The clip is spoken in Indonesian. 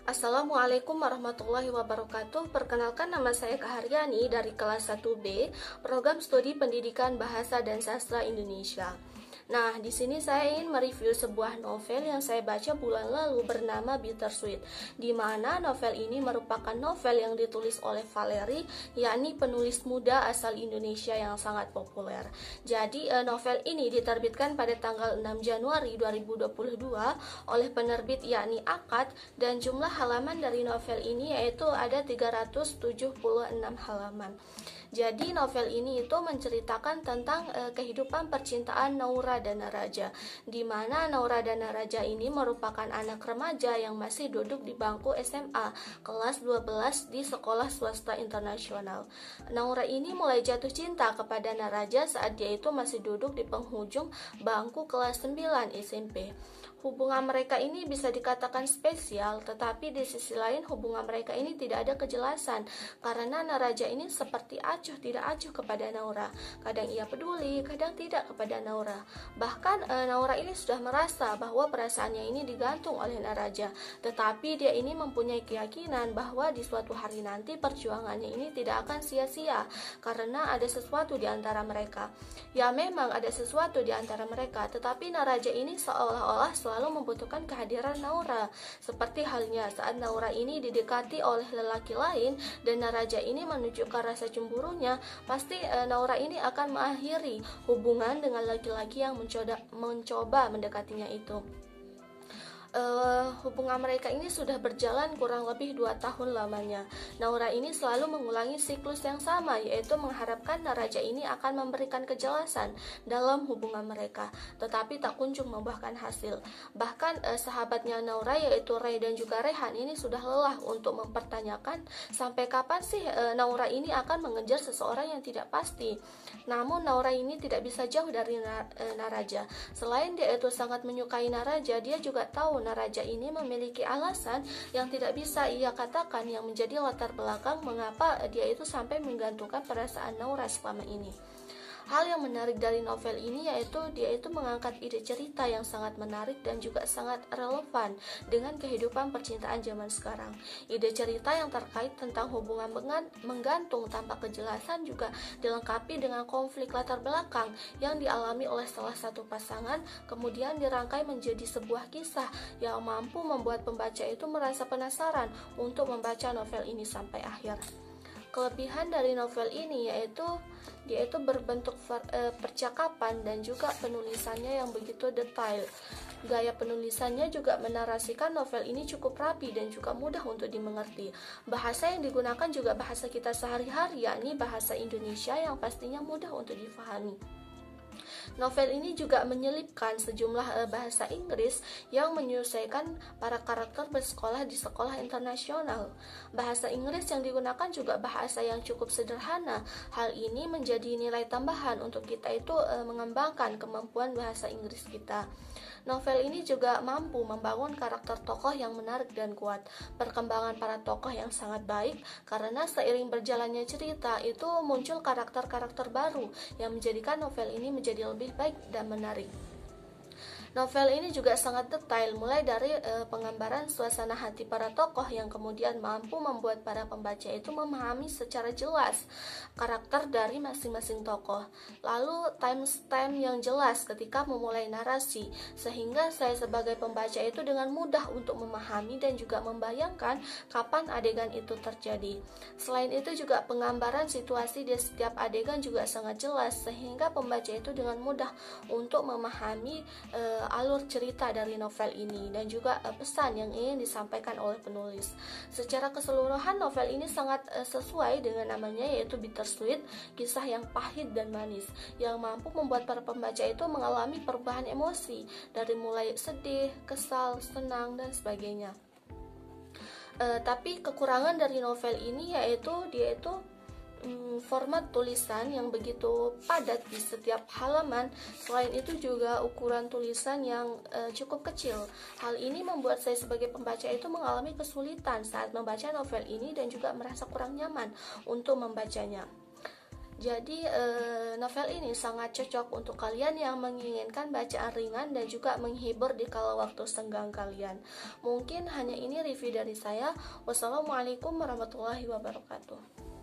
Assalamualaikum warahmatullahi wabarakatuh. Perkenalkan, nama saya Kaharyani dari kelas 1B, Program Studi Pendidikan Bahasa dan Sastra Indonesia. Nah, di sini saya ingin mereview sebuah novel yang saya baca bulan lalu bernama Bittersweet, di mana novel ini merupakan novel yang ditulis oleh Valery, yakni penulis muda asal Indonesia yang sangat populer. Jadi, novel ini diterbitkan pada tanggal 6 Januari 2022 oleh penerbit yakni Akad, dan jumlah halaman dari novel ini yaitu ada 376 halaman. Jadi novel ini itu menceritakan tentang kehidupan percintaan Naura dan Naraja, di mana Naura dan Naraja ini merupakan anak remaja yang masih duduk di bangku SMA kelas 12 di sekolah swasta internasional. Naura ini mulai jatuh cinta kepada Naraja saat dia itu masih duduk di penghujung bangku kelas 9 SMP. Hubungan mereka ini bisa dikatakan spesial, tetapi di sisi lain hubungan mereka ini tidak ada kejelasan, karena Naraja ini seperti acuh tidak acuh kepada Naura. Kadang ia peduli, kadang tidak kepada Naura. Bahkan Naura ini sudah merasa bahwa perasaannya ini digantung oleh Naraja, tetapi dia ini mempunyai keyakinan bahwa di suatu hari nanti perjuangannya ini tidak akan sia-sia, karena ada sesuatu di antara mereka. Ya, memang ada sesuatu di antara mereka, tetapi Naraja ini seolah-olah selalu membutuhkan kehadiran Naura. Seperti halnya saat Naura ini didekati oleh lelaki lain dan Naraja ini menunjukkan rasa cemburunya, pasti Naura ini akan mengakhiri hubungan dengan laki-laki yang mencoba mendekatinya itu. Hubungan mereka ini sudah berjalan kurang lebih 2 tahun lamanya. Naura ini selalu mengulangi siklus yang sama, yaitu mengharapkan Naraja ini akan memberikan kejelasan dalam hubungan mereka, tetapi tak kunjung membuahkan hasil. Bahkan sahabatnya Naura yaitu Ray dan juga Rehan ini sudah lelah untuk mempertanyakan sampai kapan sih Naura ini akan mengejar seseorang yang tidak pasti. Namun Naura ini tidak bisa jauh dari Naraja. Selain dia itu sangat menyukai Naraja, dia juga tahu Naraja ini memiliki alasan yang tidak bisa ia katakan yang menjadi latar belakang mengapa dia itu sampai menggantungkan perasaan Naura selama ini. Hal yang menarik dari novel ini yaitu dia itu mengangkat ide cerita yang sangat menarik dan juga sangat relevan dengan kehidupan percintaan zaman sekarang. Ide cerita yang terkait tentang hubungan menggantung tanpa kejelasan juga dilengkapi dengan konflik latar belakang yang dialami oleh salah satu pasangan, kemudian dirangkai menjadi sebuah kisah yang mampu membuat pembaca itu merasa penasaran untuk membaca novel ini sampai akhir. Kelebihan dari novel ini yaitu dia itu berbentuk percakapan dan juga penulisannya yang begitu detail. Gaya penulisannya juga menarasikan novel ini cukup rapi dan juga mudah untuk dimengerti. Bahasa yang digunakan juga bahasa kita sehari-hari, yakni bahasa Indonesia yang pastinya mudah untuk difahami. Novel ini juga menyelipkan sejumlah bahasa Inggris yang menyesuaikan para karakter bersekolah di sekolah internasional. Bahasa Inggris yang digunakan juga bahasa yang cukup sederhana. Hal ini menjadi nilai tambahan untuk kita itu mengembangkan kemampuan bahasa Inggris kita. Novel ini juga mampu membangun karakter tokoh yang menarik dan kuat. Perkembangan para tokoh yang sangat baik, karena seiring berjalannya cerita itu muncul karakter-karakter baru yang menjadikan novel ini menjadi lebih baik dan menarik. Novel ini juga sangat detail, mulai dari penggambaran suasana hati para tokoh yang kemudian mampu membuat para pembaca itu memahami secara jelas karakter dari masing-masing tokoh. Lalu timestamp yang jelas ketika memulai narasi, sehingga saya sebagai pembaca itu dengan mudah untuk memahami dan juga membayangkan kapan adegan itu terjadi. Selain itu juga penggambaran situasi di setiap adegan juga sangat jelas, sehingga pembaca itu dengan mudah untuk memahami alur cerita dari novel ini dan juga pesan yang ingin disampaikan oleh penulis. Secara keseluruhan novel ini sangat sesuai dengan namanya, yaitu Bittersweet, kisah yang pahit dan manis yang mampu membuat para pembaca itu mengalami perubahan emosi dari mulai sedih, kesal, senang dan sebagainya. Tapi kekurangan dari novel ini yaitu dia itu format tulisan yang begitu padat di setiap halaman. Selain itu juga ukuran tulisan yang cukup kecil. Hal ini membuat saya sebagai pembaca itu mengalami kesulitan saat membaca novel ini dan juga merasa kurang nyaman untuk membacanya. Jadi novel ini sangat cocok untuk kalian yang menginginkan bacaan ringan dan juga menghibur di kala waktu senggang kalian. Mungkin hanya ini review dari saya. Wassalamualaikum warahmatullahi wabarakatuh.